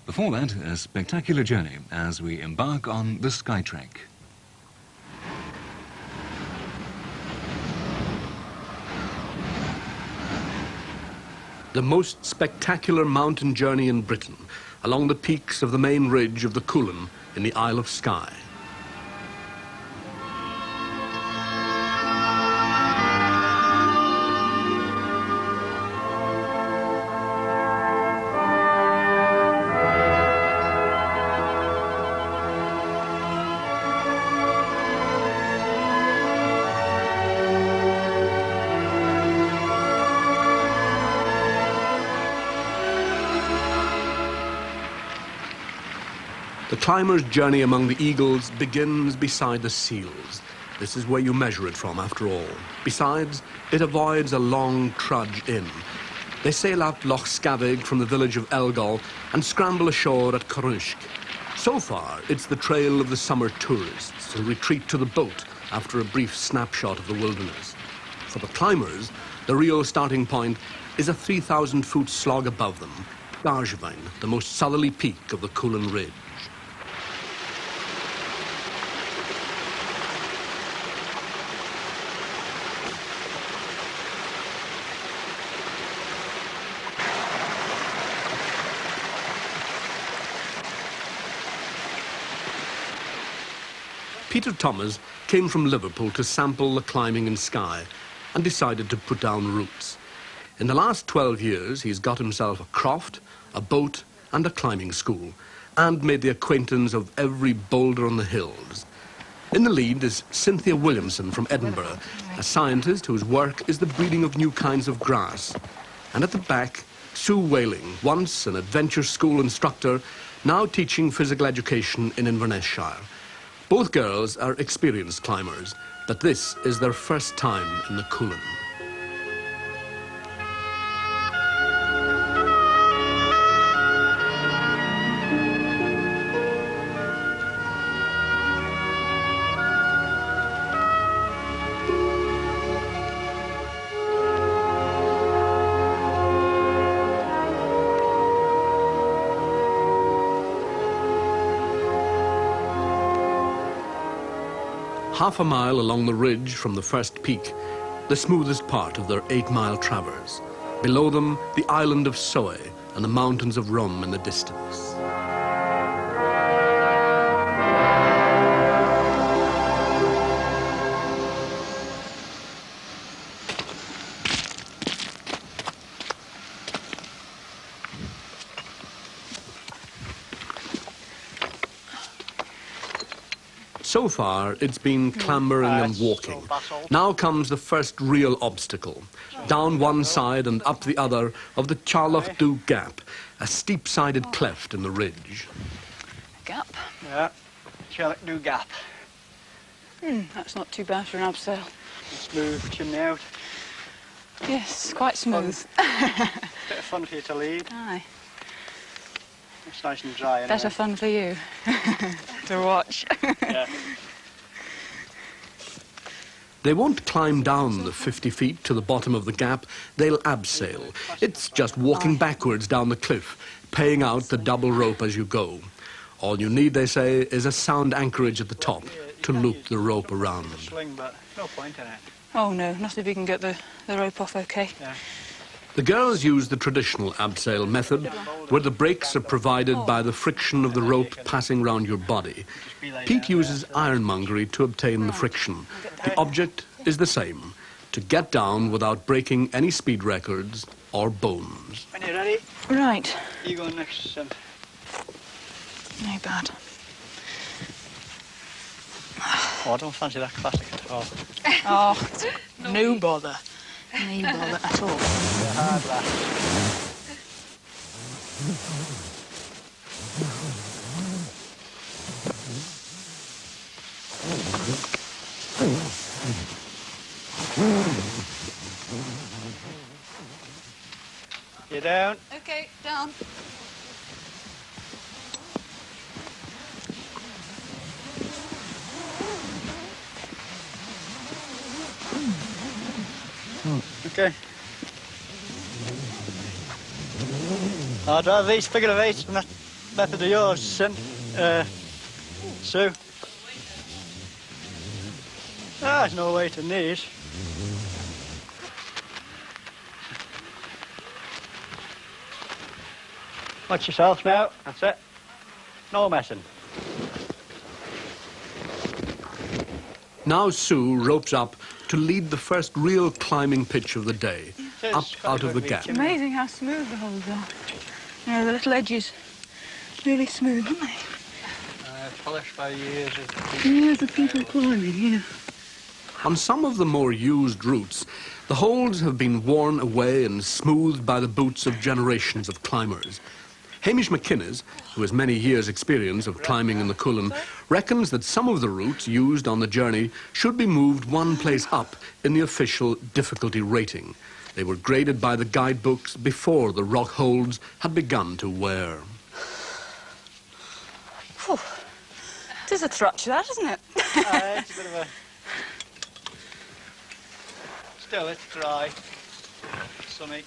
Before that, a spectacular journey as we embark on the Skye Trek. The most spectacular mountain journey in Britain, along the peaks of the main ridge of the Cuillin in the Isle of Skye. The climber's journey among the eagles begins beside the seals. This is where you measure it from, after all. Besides, it avoids a long trudge in. They sail up Loch Scavig from the village of Elgol and scramble ashore at Cuillin. So far, it's the trail of the summer tourists who retreat to the boat after a brief snapshot of the wilderness. For the climbers, the real starting point is a 3,000-foot slog above them, Cuillin, the most southerly peak of the Cuillin Ridge. Peter Thomas came from Liverpool to sample the climbing in Skye and decided to put down roots. In the last 12 years, he's got himself a croft, a boat and a climbing school, and made the acquaintance of every boulder on the hills. In the lead is Cynthia Williamson from Edinburgh, a scientist whose work is the breeding of new kinds of grass. And at the back, Sue Whaling, once an adventure school instructor, now teaching physical education in Inverness-shire. Both girls are experienced climbers, but this is their first time in the Cuillin. Half a mile along the ridge from the first peak, the smoothest part of their 8-mile traverse. Below them, the island of Skye and the mountains of Rum in the distance. So far, it's been clambering and walking. Now comes the first real obstacle. Down one side and up the other of the Charloch Dhu Gap, a steep-sided cleft in the ridge. Gap? Yeah, Charloch Dhu Gap. That's not too bad for an abseil. Smooth chimney out. Yes, quite smooth. Bit of fun for you to lead. Aye. It's nice and dry anyway. Better fun for you to watch. Yeah. They won't climb down the 50 feet to the bottom of the gap, they'll abseil. It's just walking backwards down the cliff, paying out the double rope as you go. All you need, they say, is a sound anchorage at the top to loop the rope around. Sling, but no point in it. Oh no, not if we can get the rope off okay. Yeah. The girls use the traditional abseil method, where the brakes are provided by the friction of the rope passing round your body. Pete uses ironmongery to obtain the friction. The object is the same, to get down without breaking any speed records or bones. When you're ready, Right. you go next. No bad. Oh, I don't fancy that classic at all. Oh, no bother. No bother at all. It's a hard laugh. You down? Okay, down. Okay. I'd rather these, bigger of eight, and that method of yours, Sue? There's no weight in these. Watch yourself now, that's it. No messing. Now Sue ropes up to lead the first real climbing pitch of the day, up out of the gap. It's amazing how smooth the holes are. You know, the little edges, really smooth, aren't they? Polished by years of... Years of people climbing, yeah. On some of the more used routes, the holes have been worn away and smoothed by the boots of generations of climbers. Hamish McInnes, who has many years' experience of climbing in the Cuillin, reckons that some of the routes used on the journey should be moved one place up in the official difficulty rating. They were graded by the guidebooks before the rock holds had begun to wear. Whew. It is a thrutch, that, isn't it? It's a bit of a... Still, it's dry, sunny.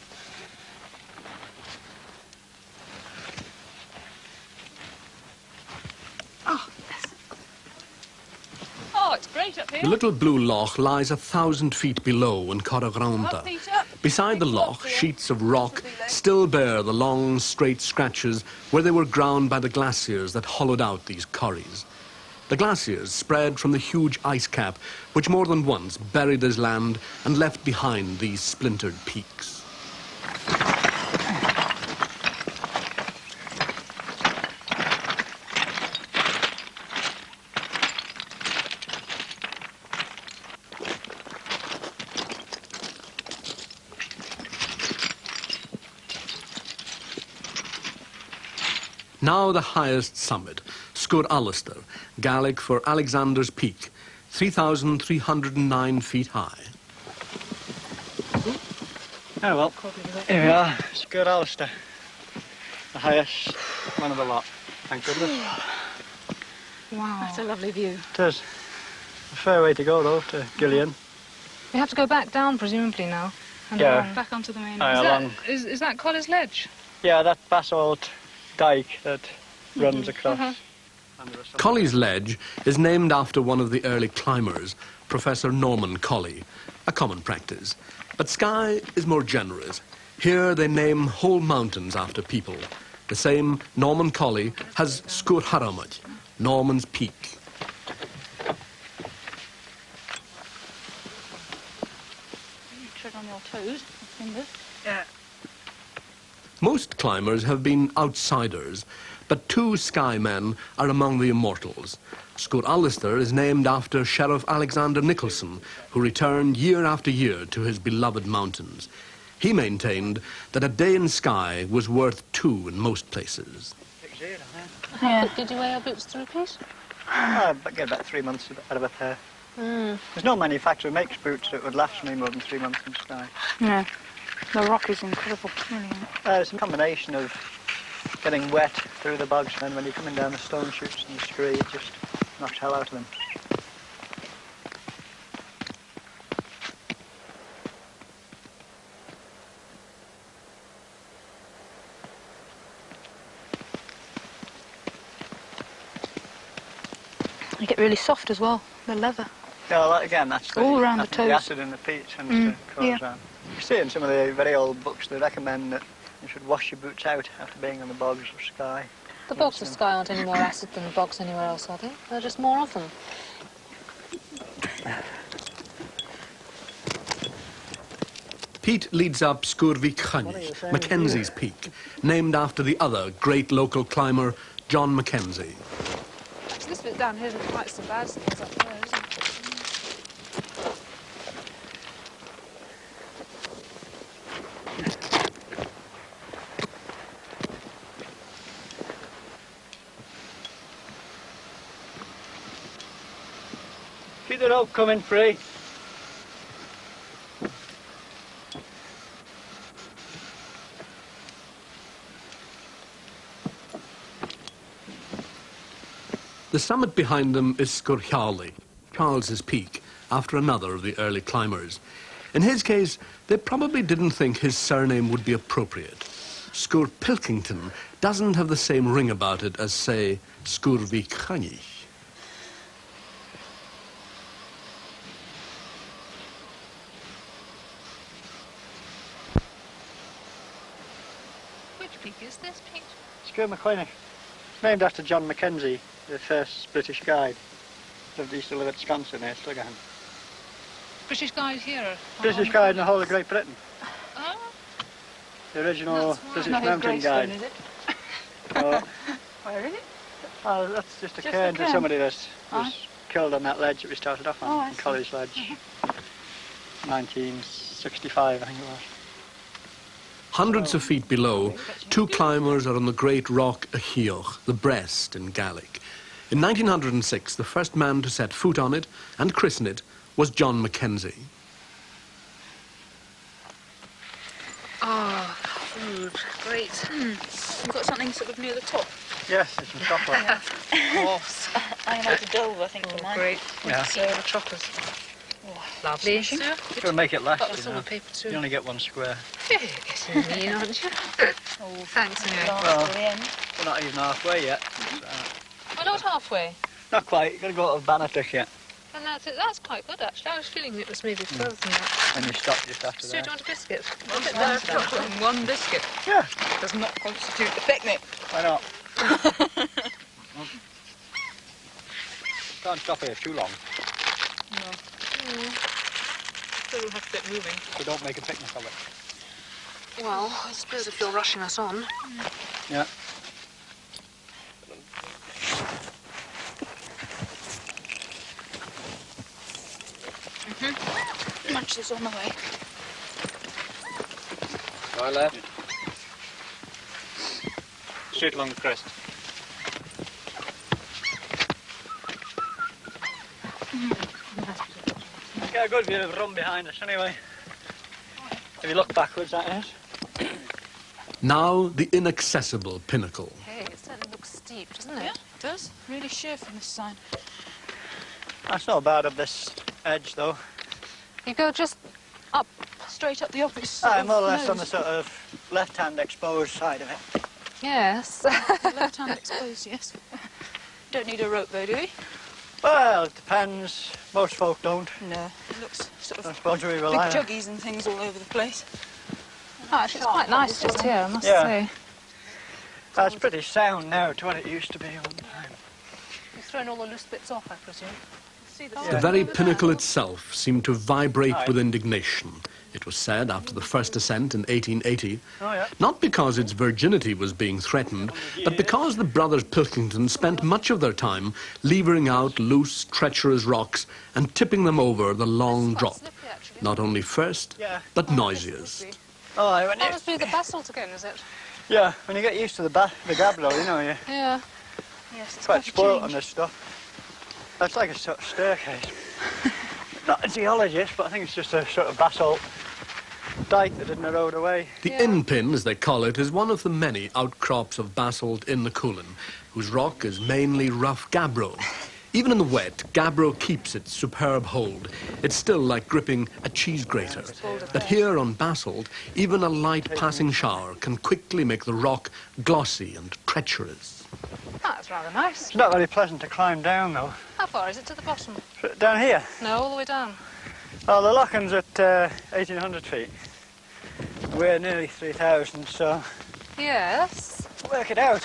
Oh, it's great up here. The little blue loch lies 1,000 feet below in Corragronta. Beside the loch, sheets of rock still bear the long, straight scratches where they were ground by the glaciers that hollowed out these corries. The glaciers spread from the huge ice cap, which more than once buried this land and left behind these splintered peaks. Now the highest summit, Sgwr Alistair, Gaelic for Alexander's Peak, 3,309 feet high. Oh well, here we are, Sgwr Alistair. The highest one of the lot, thank goodness. Wow. That's a lovely view. It is. A fair way to go though, to Cuillin. We have to go back down, presumably, now. And Yeah. along. Back onto the main. Aye, Is that Collis Ledge? Yeah, that basalt dike that runs across. Colley's Ledge is named after one of the early climbers, Professor Norman Colley, a common practice. But Skye is more generous. Here they name whole mountains after people. The same Norman Colley has Sgwr Haramach, Norman's Peak. You tread on your toes, fingers. Yeah. Most climbers have been outsiders, but two Skye men are among the immortals. Sgwr Alistair is named after Sheriff Alexander Nicholson, who returned year after year to his beloved mountains. He maintained that a day in Skye was worth two in most places. Yeah. Did you wear your boots through, please? I get about 3 months out of a pair. There's no manufacturer who makes boots that would last me more than 3 months in Skye. Yeah. The rock is incredible, really. It's a combination of getting wet through the bogs, and then when you're coming down the stone chutes and the scree, it just knocks hell out of them. They get really soft as well, the leather. Yeah, well, again, that's All around the the toes. acid in the peat tends to cause yeah. that. You see in some of the very old books, they recommend that you should wash your boots out after being on the bogs of Skye. The bogs of Skye aren't any more acid than the bogs anywhere else, are they? There are just more of them. Pete leads up Sgwr Cuillin, Mackenzie's Peak, named after the other great local climber, John Mackenzie. Actually, this bit down here isn't quite so bad as things up there, is it? Keep the rope coming free. The summit behind them is Sgwr Cuillin, Charles's Peak, after another of the early climbers. In his case, they probably didn't think his surname would be appropriate. Sgwr Pilkington doesn't have the same ring about it as, say, Sgwr Cuillin. Which peak is this, Pete? Skye. It's named after John Mackenzie, the first British guide. He used to live at Wisconsin here, still got him. British guide here? British guide in the whole of Great Britain. Oh, The original That's British Not his mountain gravestone, guide. is it? Oh, Where is it? oh, that's just a Just cairn a to cairn. somebody that Aye. was killed on that ledge that we started off on, Oh, I in see. College Ledge. 1965, I think it was. Hundreds of feet below, two climbers are on the great rock Achioch, the breast in Gaelic. In 1906, the first man to set foot on it and christen it was John Mackenzie. Oh, food. Great. You've got something sort of near the top. Yes, it's from chocolate. Of course. I had a dove, I think, for mine. great. Yeah. So the chocolate. Lovely. Smashing. It's going to make it less, Got the you know. silver paper too. You only get one square. You're getting mean, aren't you? Oh, Thanks anyway. last Well. till the end. We're not even halfway yet. We're not halfway. Not quite. You've got to go to Bannock yet. And that's it. That's quite good, actually. I was feeling it was maybe further than that. And you stop just after Stu, do that. you want a biscuit? One bit chocolate and one biscuit Yeah, does not constitute a picnic. why not? Can't stop here too long, Still have to get moving. so don't make a picnic of it. Well, I suppose if you're rushing us on. Yeah. Lunch is on the way. Right left. Straight along the crest. Get a good view of the run behind us anyway. If you look backwards, that is. Now the inaccessible pinnacle. Hey, it certainly looks steep, doesn't it? Yeah, it does. Really sheer from this side. That's not bad up this edge though. You go just up. Straight up the opposite sort I'm of more or less on the nose. sort of left-hand exposed side of it. Yes. Left hand exposed, yes. Don't need a rope though, do we? Well, it depends. Most folk don't. No. It looks sort I of suppose we big rely on. juggies and things all over the place. Oh, actually, it's quite nice just here, I must Yeah. say. It's pretty sound now to what it used to be one time. You've thrown all the loose bits off, I presume. See the The very pinnacle itself seemed to vibrate with indignation. It was said after the first ascent in 1880, Oh yeah. not because its virginity was being threatened, but because the brothers Pilkington spent much of their time levering out loose, treacherous rocks and tipping them over the long Quite drop, slippery, actually. not only first, Yeah. but noisiest. Oh, when That you, must be the basalt again, is it? yeah, when you get used to the Gablo, you know, you're Yeah. Yes, it's quite quite a spoiled on change. this stuff. That's like a sort of staircase. Not a geologist, but I think it's just a sort of basalt dike that didn't erode away. The Yeah. inn pin, as they call it, is one of the many outcrops of basalt in the Cuillin, whose rock is mainly rough gabbro. Even in the wet, gabbro keeps its superb hold. It's still like gripping a cheese grater. But here on basalt, even a light passing shower can quickly make the rock glossy and treacherous. That's rather nice. It's not very pleasant to climb down, though. How far is it to the bottom? Down here, No, all the way down. well, the Lochan's at 1,800 feet. We're nearly 3,000, so Yes. work it out.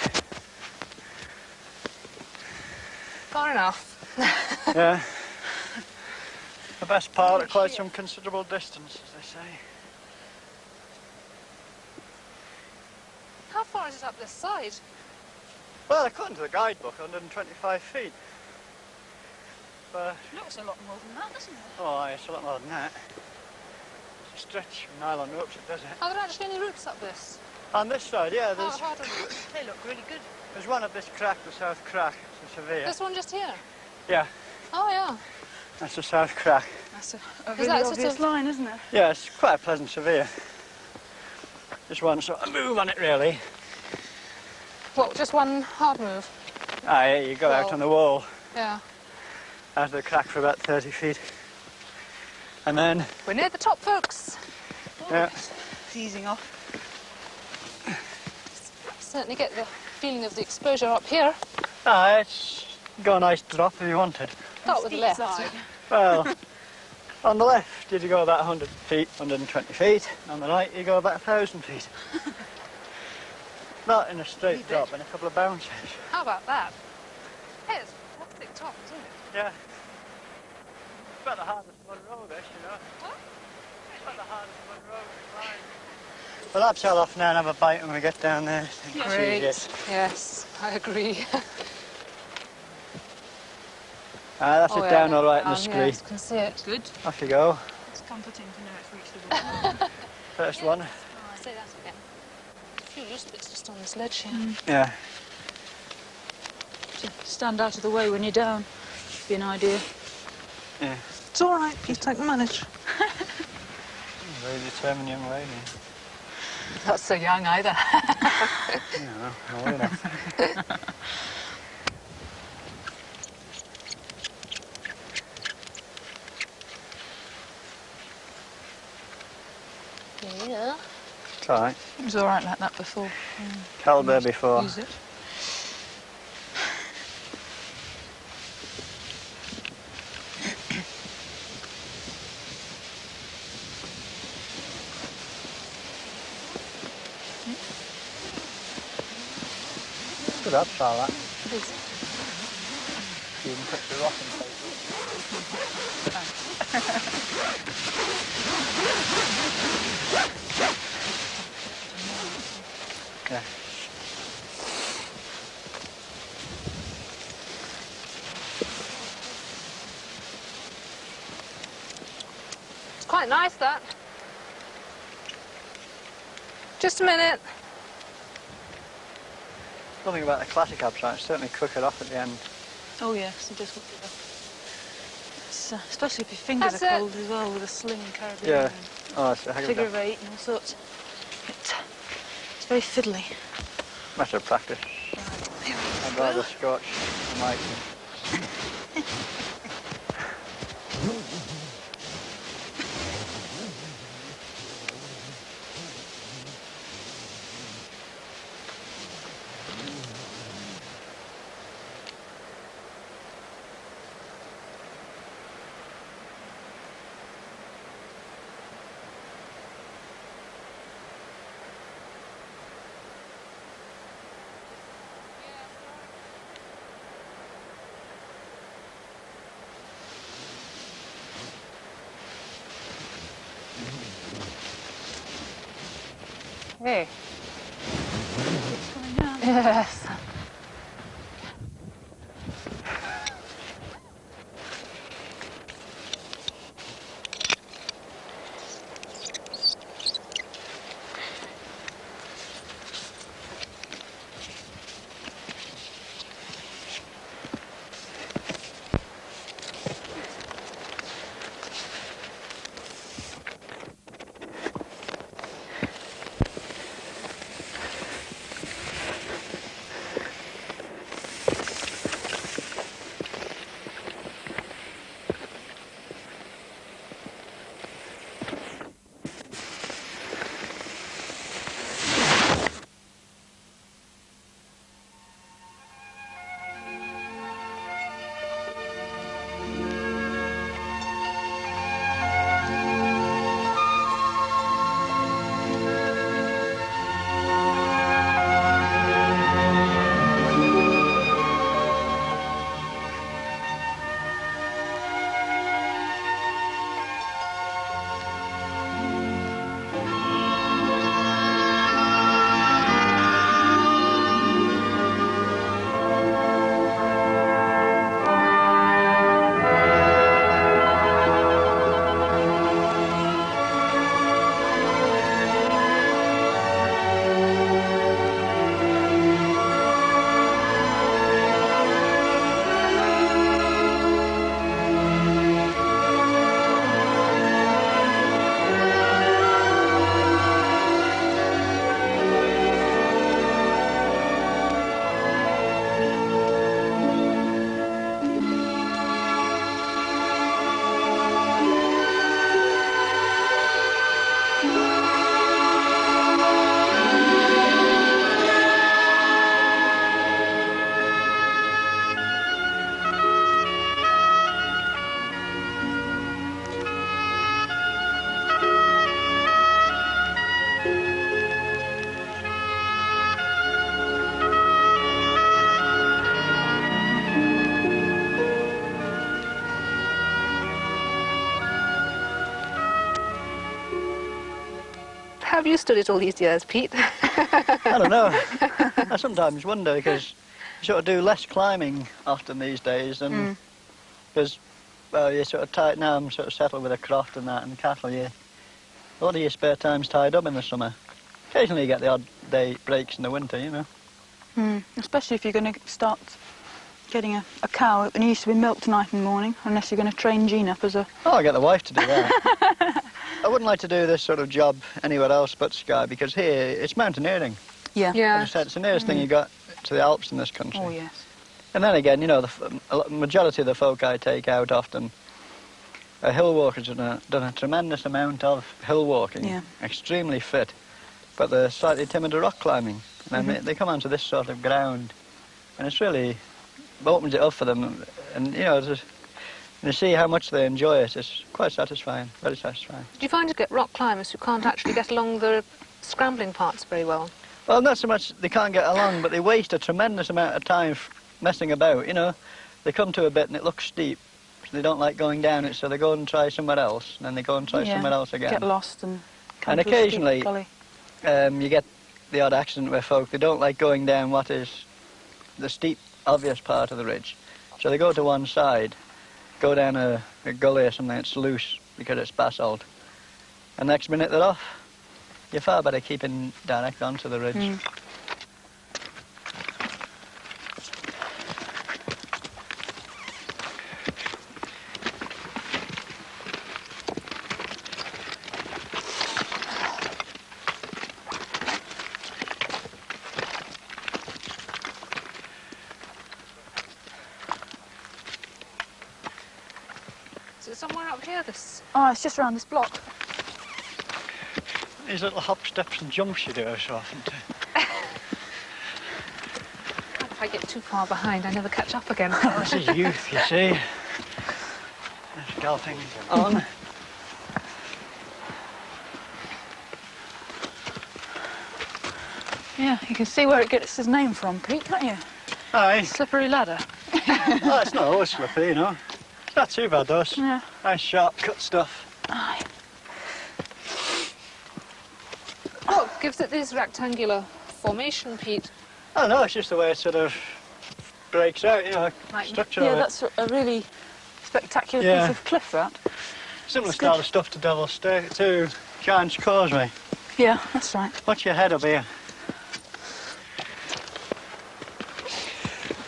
Far enough. Yeah. The best part at quite some considerable distance, as they say. How far is it up this side? Well, according to the guidebook, 125 feet. But, Looks a lot more than that, doesn't it? oh, it's a lot more than that. It's a stretch of nylon ropes that does it. Are there actually any routes up this? On this side, yeah, How hard are They look really good. there's one at this crack, the south crack. It's a severe. This one just here? Yeah, Oh, yeah. that's the south crack. That's a Is really that sort obvious of- line, isn't it? Yeah, it's quite a pleasant severe. Just one sort of move on it, really. What, just one hard move? Ah, yeah, you go out Well- on the wall, Yeah. out of the crack for about 30 feet. And then, We're near the top, folks. yeah, It's easing off. certainly get the feeling of the exposure up here. Ah, it's got a nice drop if you wanted. Start with the left. Well, on the left you go about 100 feet, 120 feet. On the right you go about 1,000 feet. Not in a straight drop, in a couple of bounces. How about that? Hey, it's a fantastic top, isn't it? Yeah. It's about the hardest one road, this, you know. What? It's about the hardest one road to climb. Well, I'll tell off now and have a bite when we get down there. Great. Yes. Yes, I agree. That's it down all right in the Yes, scree. you can see it. Good. Off you go. It's comforting to know it's reached the bottom. First one. Say that again. A few loose bits just on this ledge here. Yeah. Stand out of the way when you're down. Be an idea. Yeah. It's all right. You take the manage. Very determined young lady. Not so young either. Yeah, old enough. Yeah. It's all right. It was all right like that before. Caliber before. Use it. Good up, try that. It is. You can put the rock in place. Yeah. It's quite nice, that. Just a minute. Nothing about the classic absite, certainly cook it off at the end. Oh yes, it does. It's, especially if your fingers That's are it. cold as well with a sling carried Yeah. around. Oh, that's a heck of Figure a of 8 and all sorts. It's very fiddly. matter of practice. Here I'd rather scotch than like. Hey. It's coming down. Yes. have you studied all these years, Pete? I don't know. I sometimes wonder because you sort of do less climbing often these days, and because well, you're sort of tight now. I'm sort of settled with a croft and that, and cattle. A lot of your spare time's tied up in the summer. Occasionally, you get the odd day breaks in the winter, you know. Especially if you're going to start getting a cow. It used to be milked tonight in the morning, unless you're going to train Jean up as a... Oh, I get the wife to do that. I wouldn't like to do this sort of job anywhere else but Skye, because here it's mountaineering. Yeah. As I said, it's the nearest thing you got to the Alps in this country. Oh, yes. And then again, you know, the majority of the folk I take out often are hill walkers and have done a tremendous amount of hill walking, extremely fit, but they're slightly timid of rock climbing. And then they come onto this sort of ground, and it's really opens it up for them. And, you know, you see how much they enjoy it. It's quite satisfying, very satisfying. Do you find you get rock climbers who can't actually get along the scrambling parts very well? Well, not so much they can't get along, but they waste a tremendous amount of time messing about, you know. They come to a bit and it looks steep, so they don't like going down it, so they go and try somewhere else, and then they go and try somewhere else again. Get lost and come And to a steep occasionally, gully. you get the odd accident where folk, they don't like going down what is the steep, obvious part of the ridge. So they go to one side, go down a gully or something that's loose because it's basalt, and next minute they're off. You're far better keeping direct onto the ridge. Is it somewhere up here, this? Oh, it's just around this block. These little hop, steps and jumps you do so often too. If I get too far behind, I never catch up again. This is youth, you see. There's galloping on. Yeah, you can see where it gets its name from, Pete, can't you? Aye. Slippery ladder. Well, it's not always slippery, you know. It's not too bad, though. Yeah. Nice, sharp cut stuff. Aye. What gives it this rectangular formation, Pete? I don't know, it's just the way it sort of breaks out, you know, Like- structure Yeah, of it. that's a really spectacular Yeah. piece of cliff, that. Similar it's style good. of stuff to Devil's Stake, to Giant's Causeway. Yeah, that's right. Watch your head up here.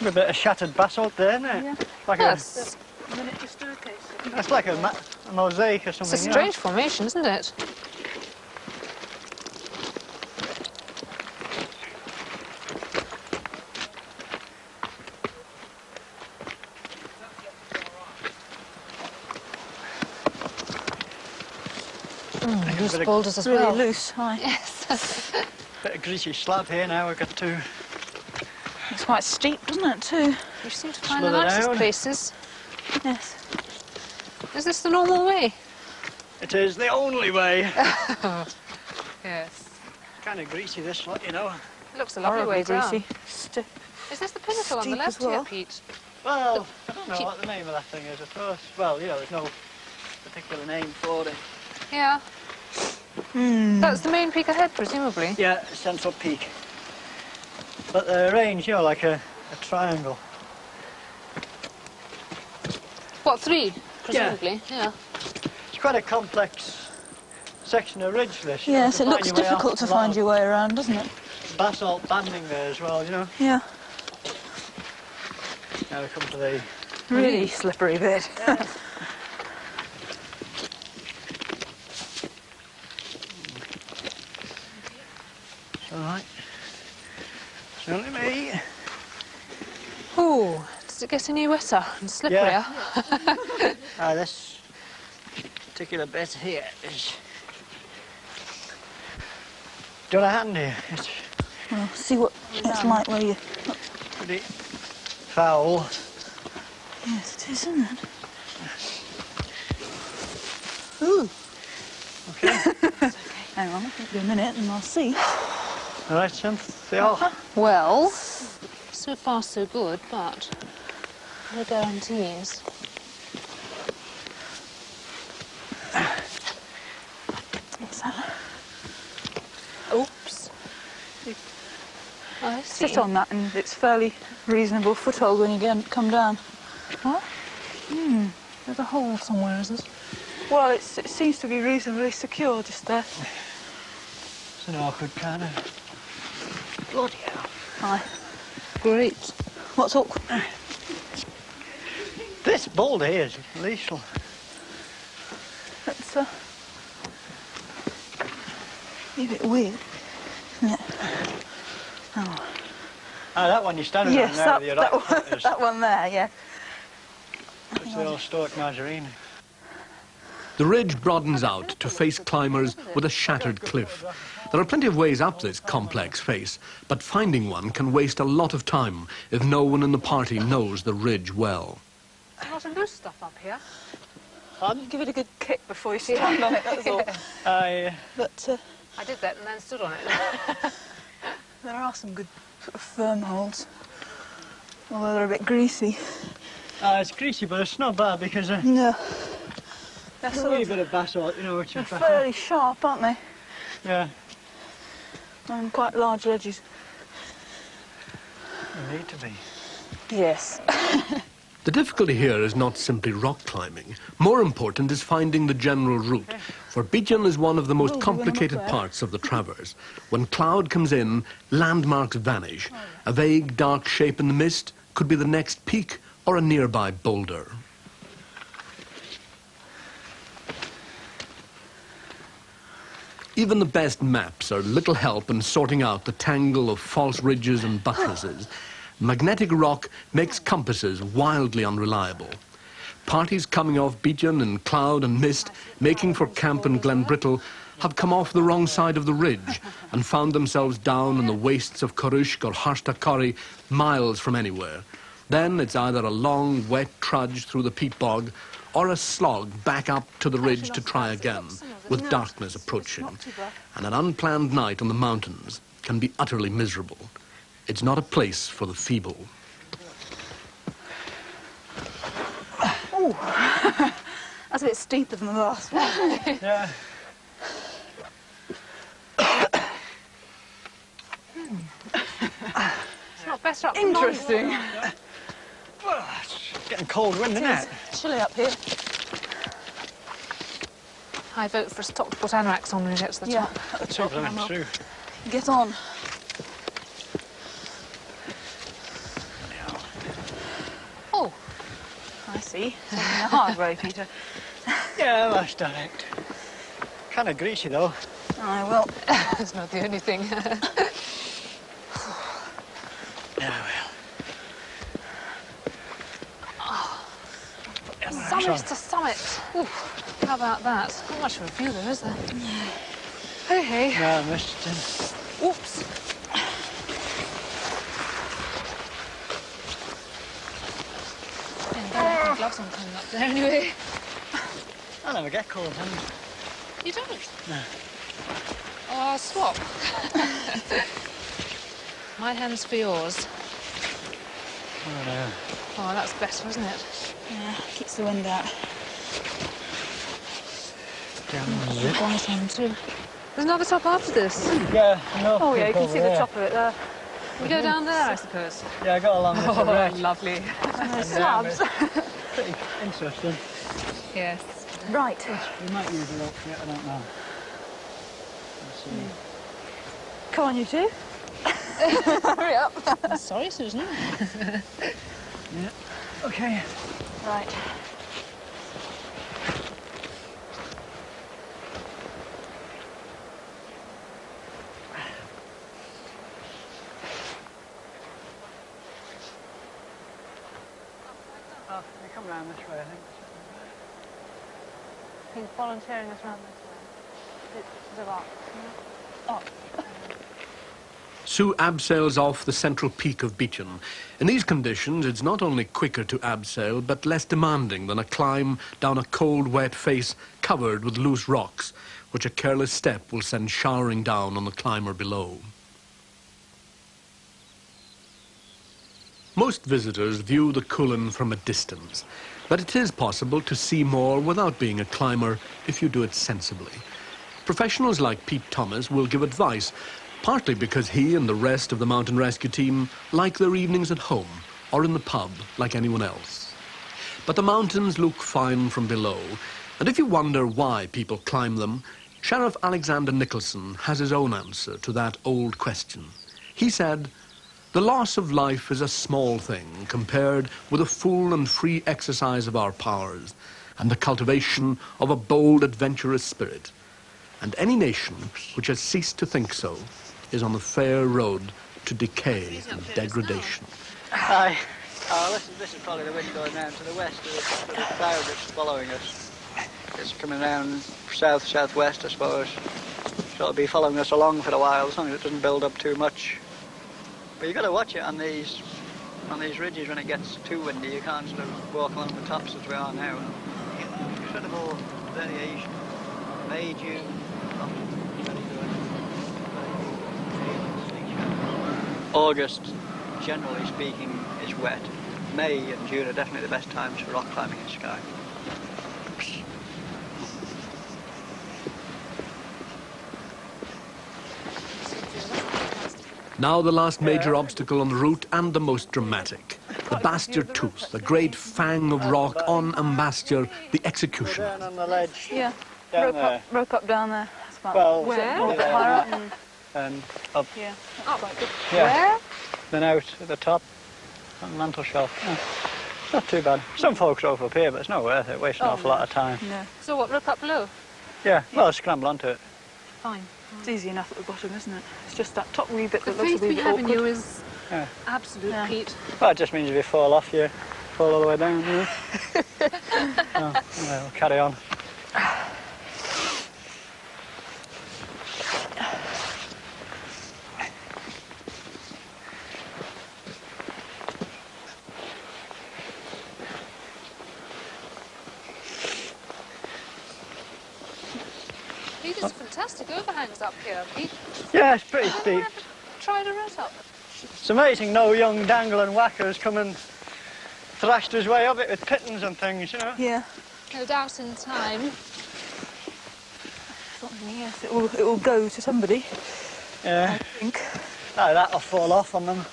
A bit of shattered basalt there, isn't it? Yeah. Like Yes. A miniature staircase. It's like a mosaic or It's something. a you know. strange formation, isn't it? Loose bit of- boulders as Really well. loose, aye. Yes. Bit of greasy slab here now. We've got to It's quite steep, doesn't it, too? You seem to find the Smother nicest down. places. Yes. Is this the normal way? It is the only way. Yes. Kind of greasy this lot, you know. It looks a lovely Horribly way down. greasy. Stiff. Is this the pinnacle on the Steep as left here, well. Pete? Well, I don't know what the name of that thing is, of course. Well, you know, there's no particular name for it. Yeah. That's the main peak ahead, presumably. Yeah, Central Peak. But the range, you know, like a triangle. What, 3? Presumably, yeah. It's quite a complex section of ridge, this. you Yes, know, it to looks find your way difficult off. to A lot find of your way around, doesn't it? basalt banding there as well, you know. Yeah. Now we come to the... Really slippery bit. All right. It's only me. Ooh, does it get any wetter and slipperier? This particular bit here is... Done a hand here. It's Well, see what it's like where you... pretty foul. Yes, it is, isn't it? Ooh. Okay. Hang on, give me a minute and I'll see. All right, Cynthia. Well, so far so good, but no guarantees. What's that? sit on that and it's fairly reasonable foothold when you come down. What? There's a hole somewhere, isn't it? Well, it seems to be reasonably secure just there. It's an awkward kind of... Bloody hell. Aye. Great. What's awkward? This boulder here is lethal. That's a bit weird, isn't it? Oh. Ah, that one you're standing Yes, on there with your that one there, yeah. It's the old Stoke margarine. The ridge broadens out to face climbers with a shattered cliff. There are plenty of ways up this complex face, but finding one can waste a lot of time if no one in the party knows the ridge well. A lot of loose stuff up here. Give it a good kick before you stand on it, that's all. But I did that and then stood on it. there are some good sort of firm holds, although they're a bit greasy. It's greasy, but it's not bad because No. there's a wee bit of basalt, you know, which They're is fairly sharp, aren't they? Yeah. And quite large ledges. They need to be. Yes. The difficulty here is not simply rock climbing. More important is finding the general route, for Beachin is one of the most complicated parts of the traverse. When cloud comes in, landmarks vanish. A vague, dark shape in the mist could be the next peak or a nearby boulder. Even the best maps are little help in sorting out the tangle of false ridges and buttresses. Magnetic rock makes compasses wildly unreliable. Parties coming off Beachin in cloud and mist, making for camp in Glenbrittle, have come off the wrong side of the ridge and found themselves down in the wastes of Corushk or Harstacorry, miles from anywhere. Then it's either a long, wet trudge through the peat bog or a slog back up to the ridge to try again, with darkness approaching. And an unplanned night on the mountains can be utterly miserable. It's not a place for the feeble. Oh, that's a bit steeper than the last one. Yeah. It's not better up Interesting. Well, it's getting cold wind, isn't it? It's chilly up here. I vote for Stock to put anoraks on when you get to the Yeah, top. at the top. That's true. Get on. Oh, I see. Taking the hard way, Peter. Yeah, that's direct. Kind of greasy, though. I will. that's not the only thing. Yeah, Summit to summit. Ooh, how about that? Not much of a view there, is there? Hey, hey. well. No, I missed it. Oops. Better have gloves on coming up there anyway. I never get cold hands. You don't? No. Oh, I'll swap. My hands for yours. Oh, no. Oh, that's better, isn't it? Yeah, keeps the wind out. The bonnet on too. There's another top after this. Yeah, no. Oh, yeah, you can over see the there. top of it there. We go down there, I suppose. Yeah, I got along with Oh, the red. lovely. And there's slabs. Pretty interesting. Yes. Right. We might use a rope yet, I don't know. Let's see. Come on, you two. Hurry up. Sorry, Susan. Yeah. Okay. Right. Oh, we come round this way, I think. He's volunteering us round this way. The rock. Oh. Sue abseils off the central peak of Beachin. In these conditions, it's not only quicker to abseil, but less demanding than a climb down a cold, wet face covered with loose rocks, which a careless step will send showering down on the climber below. Most visitors view the Cuillin from a distance, but it is possible to see more without being a climber if you do it sensibly. Professionals like Pete Thomas will give advice, partly because he and the rest of the mountain rescue team like their evenings at home or in the pub like anyone else. But the mountains look fine from below, and if you wonder why people climb them, Sheriff Alexander Nicholson has his own answer to that old question. He said, "The loss of life is a small thing compared with the full and free exercise of our powers and the cultivation of a bold, adventurous spirit. And any nation which has ceased to think so is on the fair road to decay and degradation." Aye. Oh, listen, this is probably the wind going down to the west. There's a cloud that's following us. It's coming down south-southwest, I suppose. So it'll be following us along for a while, as long as it doesn't build up too much. But you've got to watch it on these ridges when it gets too windy. You can't sort of walk along the tops as we are now. Incredible variation. May, June, very good. August, generally speaking, is wet. May and June are definitely the best times for rock climbing in Skye. Now the last major obstacle on the route, and the most dramatic. The Bastard Tooth, the great fang of rock on Ambassador, the executioner. Down on the ledge. Yeah. Down Rope up down there. That's about Well, Where? a little bit higher up. and up. Yeah. Up. Quite good. Yeah. Where? Then out at the top, on the mantle shelf. Yeah. It's not too bad. Some folks are over up here, but it's not worth it. Wasting an awful lot of time. No. So what, look up below? Yeah, well, scramble onto it. Fine. It's easy enough at the bottom, isn't it? It's just that top wee bit The that looks a faith wee we bit have in awkward. you is Yeah. absolute, Yeah. Pete. Well, it just means if you fall off, you fall all the way down. You know? Oh, yeah, we'll carry on. Pete, there's fantastic overhangs up here, Pete. Yeah, it's pretty Has steep. anyone ever tried a route up? It's amazing no young dangling whackers come and thrashed his way up it with pittons and things, you know. Yeah. No doubt in time. Something, yes. It will go to somebody, I Yeah, think. no, that'll fall off on them.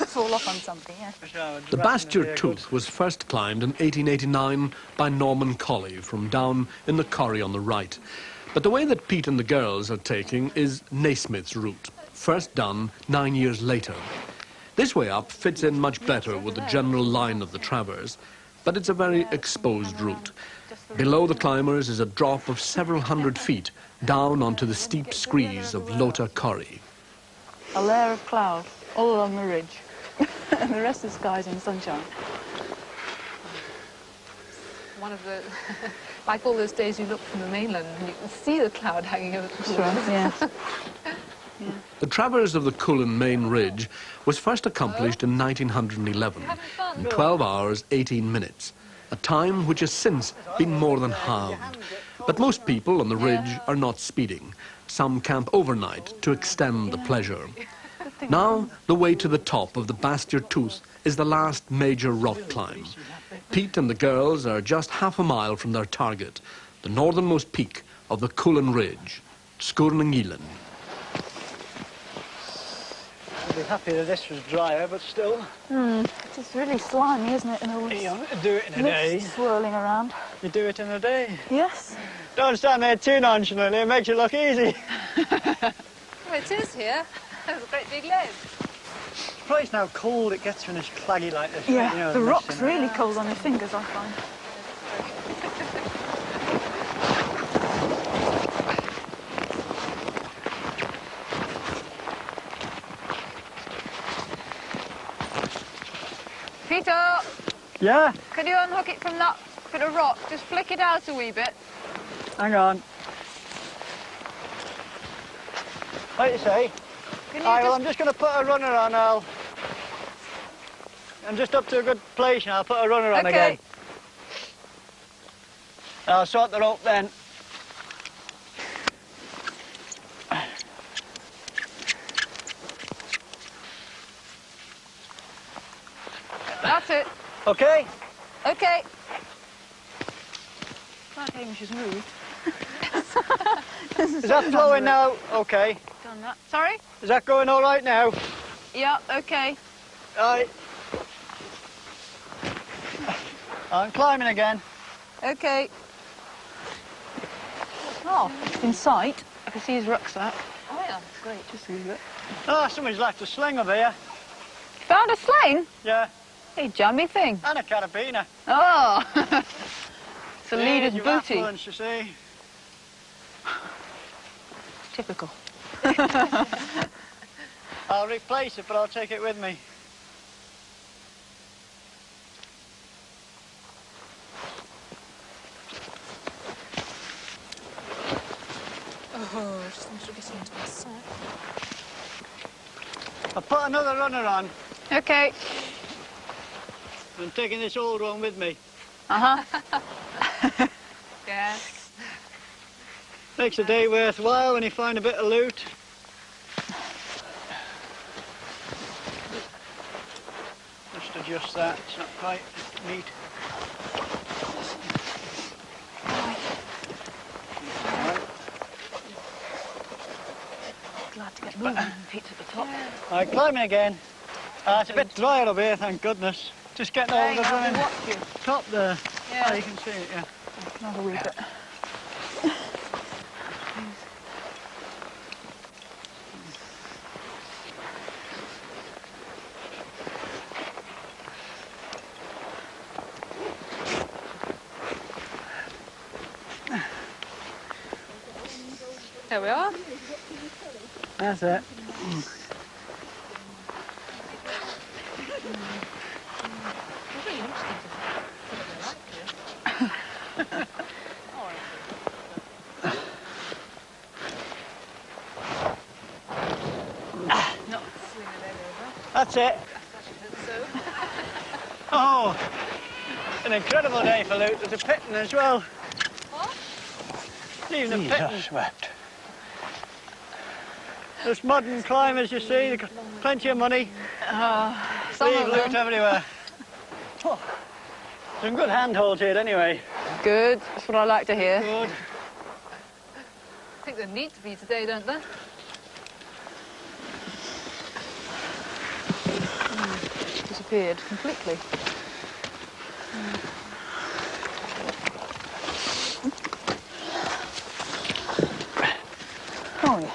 Fall off on something, yeah. The Bastard Tooth was first climbed in 1889 by Norman Colley from down in the corrie on the right. But the way that Pete and the girls are taking is Naismith's route, first done 9 years later. This way up fits in much better with the general line of the traverse, but it's a very exposed route. Below the climbers is a drop of several hundred feet down onto the steep screes of Lota Corrie. A layer of cloud all along the ridge. And the rest of the sky's in sunshine. One of the, like all those days you look from the mainland and you can see the cloud hanging over the Sure, yeah. The traverse of the Cuillin main ridge was first accomplished in 1911 in 12 hours 18 minutes, a time which has since been more than halved. But most people on the ridge are not speeding. Some camp overnight to extend the pleasure. Now, the way to the top of the Bastard Tooth is the last major rock climb. Pete and the girls are just half a mile from their target, the northernmost peak of the Cuillin Ridge, Cuillin. I'd be happy that this was drier, but still. It's really slimy, isn't it? And all You this don't do it in a day. mist swirling around. You do it in a day. Yes. Don't stand there too nonchalantly, it makes it look easy. Well, it is here. There's a great big ledge. Surprised how cold it gets when it's claggy like this. Yeah, you know, the mist rock's in it. really cold on your fingers, I find. Peter, Yeah, can you unhook it from that bit of rock? Just flick it out a wee bit. hang on. Like you say. Can you Aye, well, just... I'm just going to put a runner on. I'm just up to a good place and I'll put a runner on Okay. again. I'll sort the rope then. That's it. Okay? Okay. That Hamish has moved. Is that flowing now? Okay. Done that. Sorry? Is that going all right now? Yeah, okay. Right. I'm climbing again. Okay. Oh, it's in sight. I can see his rucksack. Oh, yeah. Great, just a little bit. Oh, somebody's left a sling over here. Found a sling? Yeah, Hey, jammy thing. and a carabiner. Oh! It's a leader's Your booty. affluence, you see. Typical. I'll replace it, but I'll take it with me. Oh, just want to get into the sack. I'll put another runner on. Okay. I'm taking this old one with me. Uh-huh. Yes. Makes the day worthwhile when you find a bit of loot. Just adjust that, it's not quite neat. Glad to get moving. Feet at the top. Right, climbing again. It's a bit drier up here, thank goodness. Just getting all the running watch you. top there. Yeah. Oh, you can see it, yeah. Another wee bit. There we are. That's it. That's it. Oh, an incredible day for loot. There's a pitting as well. What? Even a pitting. Swept. There's modern climbers, you see. They've got plenty of money. Some Leave of loot them. everywhere. Oh, some good handholds here anyway. Good. That's what I like to hear. Good. I think they need to be today, don't they? Disappeared completely. Oh, yeah.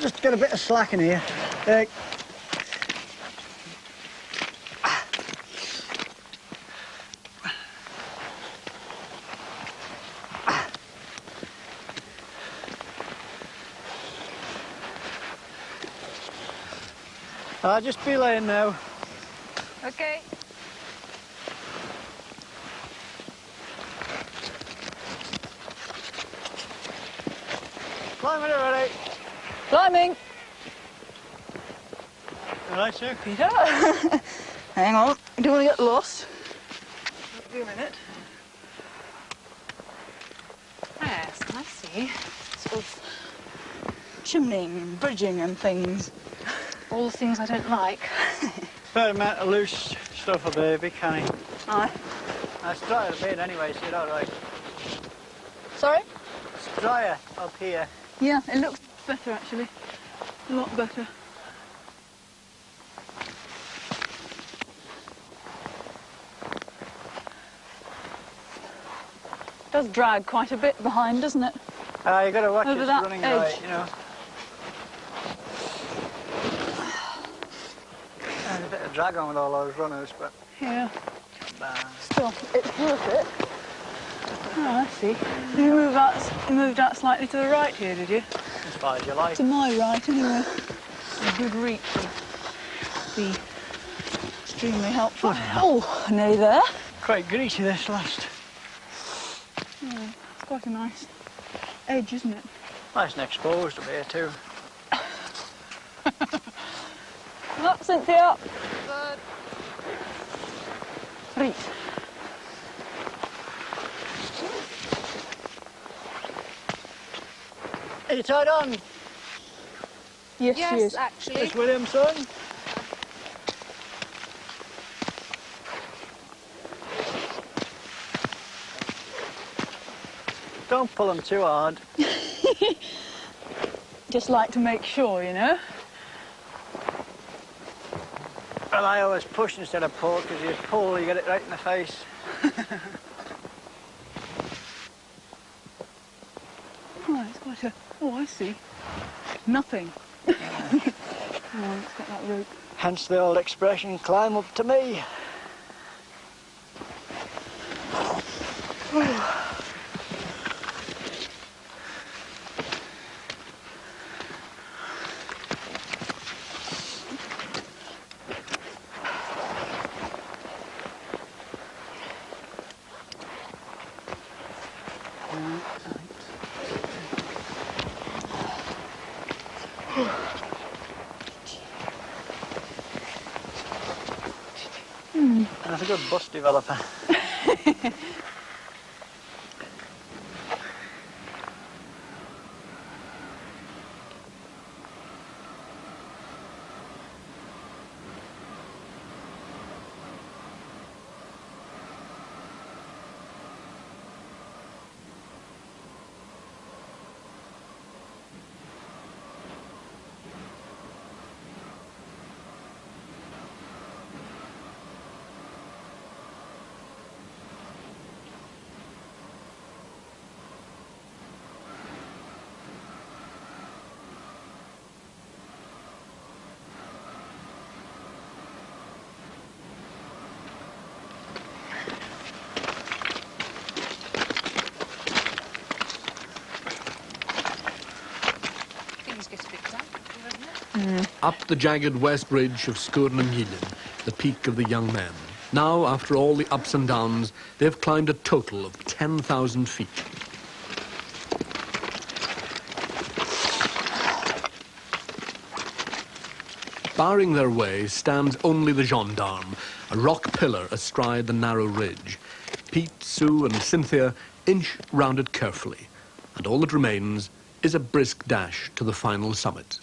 Just get a bit of slack in here. I'll just be laying now. Okay. Climbing already. Climbing. All right, sir. Peter. Hang on. I don't want to get lost. Wait a minute. Yes, I see. Sort of chimneying and bridging and things. All the things I don't like. Fair amount of loose stuff up here, big canny. Aye. It's drier up here anyway, so you're all right. Sorry? It's drier up here. Yeah, it looks better actually. A lot better. Does drag quite a bit behind, doesn't it? You got to watch Over this that running edge. right, you know. There's a bit of drag on with all those runners, but Yeah. Still, it's worth it. Oh, I see. You moved out slightly to the right here, did you? as far as you like. To my right, anyway. A good reach would be extremely helpful. Oh, nearly there. Quite greasy this last. Yeah, it's quite a nice edge, isn't it? Nice and exposed up here too. Up, Cynthia. But Right. Are you tied on, Yes, she yes, is. actually. Miss Williamson? Don't pull them too hard. Just like to make sure, you know. Well, I always push instead of pull, because you pull, you get it right in the face. Oh, it's quite a... Oh, I see. Nothing. Oh, let's get that rope. Hence the old expression, climb up to me. That's a good bus developer. Up the jagged west ridge of Cuillin, the peak of the young men. Now, after all the ups and downs, they have climbed a total of 10,000 feet. Barring their way stands only the gendarme, a rock pillar astride the narrow ridge. Pete, Sue and Cynthia inch round it carefully, and all that remains is a brisk dash to the final summit.